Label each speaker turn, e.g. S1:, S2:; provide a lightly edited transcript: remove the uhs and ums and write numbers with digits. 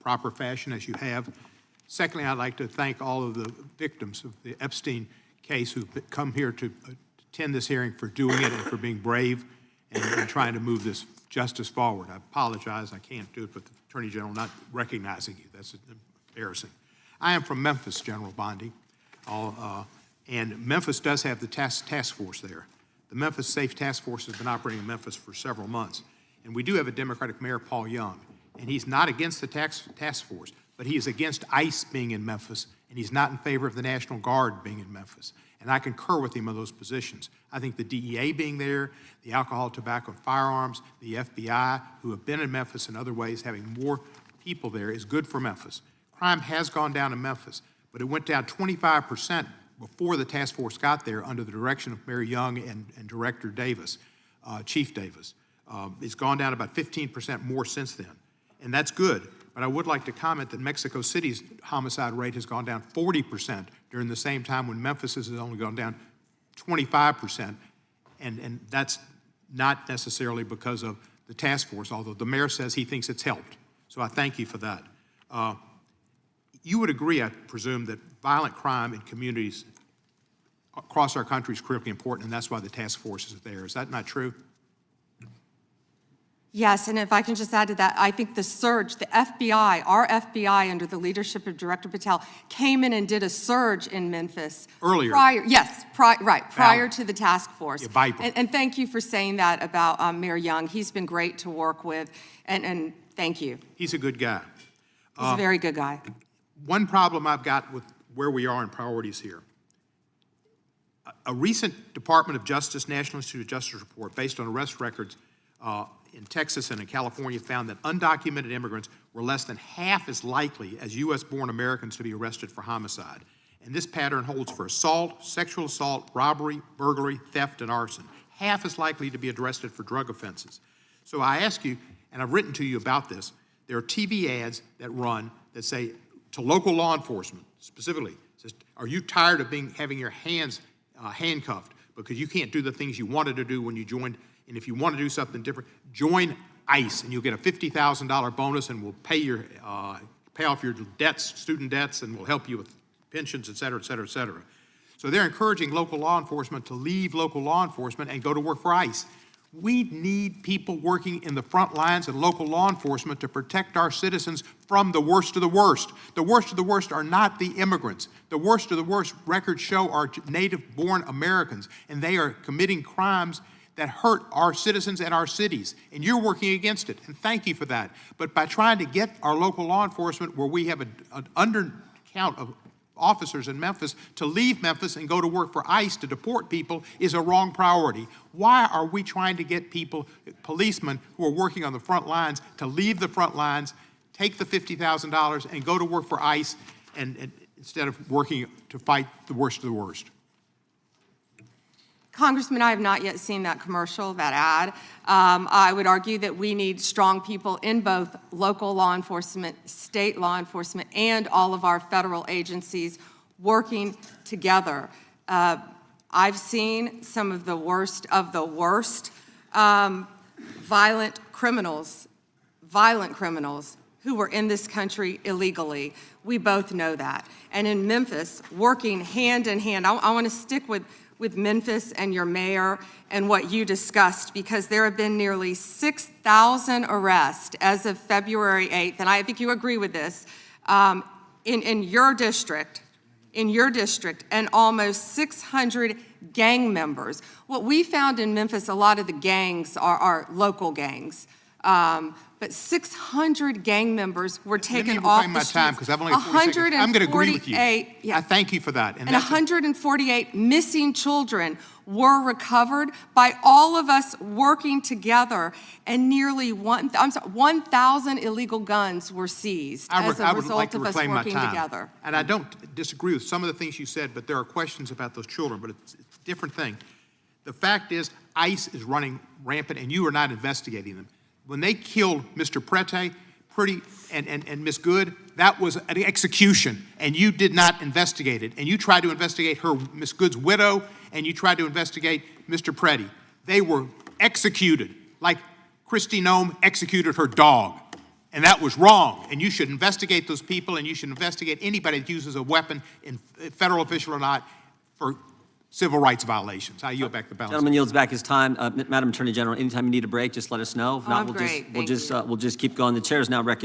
S1: proper fashion as you have. Secondly, I'd like to thank all of the victims of the Epstein case who've come here to attend this hearing for doing it and for being brave and trying to move this justice forward. I apologize, I can't do it with the Attorney General not recognizing you. That's embarrassing. I am from Memphis, General Bondi, and Memphis does have the task force there. The Memphis Safe Task Force has been operating in Memphis for several months, and we do have a Democratic Mayor, Paul Young, and he's not against the task force, but he is against ICE being in Memphis, and he's not in favor of the National Guard being in Memphis. And I concur with him on those positions. I think the DEA being there, the alcohol, tobacco, and firearms, the FBI, who have been in Memphis in other ways, having more people there is good for Memphis. Crime has gone down in Memphis, but it went down 25% before the task force got there under the direction of Mayor Young and Director Davis, Chief Davis. It's gone down about 15% more since then, and that's good. But I would like to comment that Mexico City's homicide rate has gone down 40% during the same time when Memphis has only gone down 25%, and that's not necessarily because of the task force, although the mayor says he thinks it's helped. So I thank you for that. You would agree, I presume, that violent crime in communities across our country is critically important, and that's why the task force is there. Is that not true?
S2: Yes, and if I can just add to that, I think the surge, the FBI, our FBI under the leadership of Director Patel, came in and did a surge in Memphis.
S1: Earlier.
S2: Prior to the task force.
S1: Yeah,
S2: and thank you for saying that about Mayor Young. He's been great to work with, and thank you.
S1: He's a good guy.
S2: He's a very good guy.
S1: One problem I've got with where we are in priorities here. A recent Department of Justice, National Institute of Justice report based on arrest records in Texas and in California found that undocumented immigrants were less than half as likely as U.S.-born Americans to be arrested for homicide. And this pattern holds for assault, sexual assault, robbery, burglary, theft, and arson. Half as likely to be arrested for drug offenses. So I ask you, and I've written to you about this, there are TV ads that run that say to local law enforcement, specifically, says, are you tired of having your hands handcuffed because you can't do the things you wanted to do when you joined? And if you want to do something different, join ICE, and you'll get a $50,000 bonus, and we'll pay off your debts, student debts, and we'll help you with pensions, et cetera, et cetera, et cetera. So they're encouraging local law enforcement to leave local law enforcement and go to work for ICE. We need people working in the front lines and local law enforcement to protect our citizens from the worst of the worst. The worst of the worst are not the immigrants. The worst of the worst records show are native-born Americans, and they are committing crimes that hurt our citizens and our cities, and you're working against it, and thank you for that. But by trying to get our local law enforcement, where we have an undercount of officers in Memphis, to leave Memphis and go to work for ICE to deport people is a wrong priority. Why are we trying to get people, policemen who are working on the front lines, to leave the front lines, take the $50,000 and go to work for ICE and instead of working to fight the worst of the worst?
S2: Congressman, I have not yet seen that commercial, that ad. I would argue that we need strong people in both local law enforcement, state law enforcement, and all of our federal agencies working together. I've seen some of the worst violent criminals who were in this country illegally. We both know that. And in Memphis, working hand in hand, I want to stick with Memphis and your mayor and what you discussed, because there have been nearly 6,000 arrests as of February 8th, and I think you agree with this, in your district, and almost 600 gang members. What we found in Memphis, a lot of the gangs are local gangs. But 600 gang members were taken off the streets.
S1: Time, because I've only 40 seconds. I'm going to agree with you.
S2: Yeah.
S1: I thank you for that.
S2: And 148 missing children were recovered by all of us working together, and nearly 1,000 illegal guns were seized as a result of us working together.
S1: And I don't disagree with some of the things you said, but there are questions about those children, but it's a different thing. The fact is, ICE is running rampant, and you are not investigating them. When they killed Mr. Pretti and Miss Good, that was an execution, and you did not investigate it. And you tried to investigate her, Miss Good's widow, and you tried to investigate Mr. Pretti. They were executed, like Kristi Noem executed her dog. And that was wrong, and you should investigate those people, and you should investigate anybody that uses a weapon, in federal official or not, for civil rights violations. I yield back the balance.
S3: Gentleman yields back his time. Madam Attorney General, anytime you need a break, just let us know. If not,
S2: Oh, great.
S3: we'll just keep going. The chair is now recognized.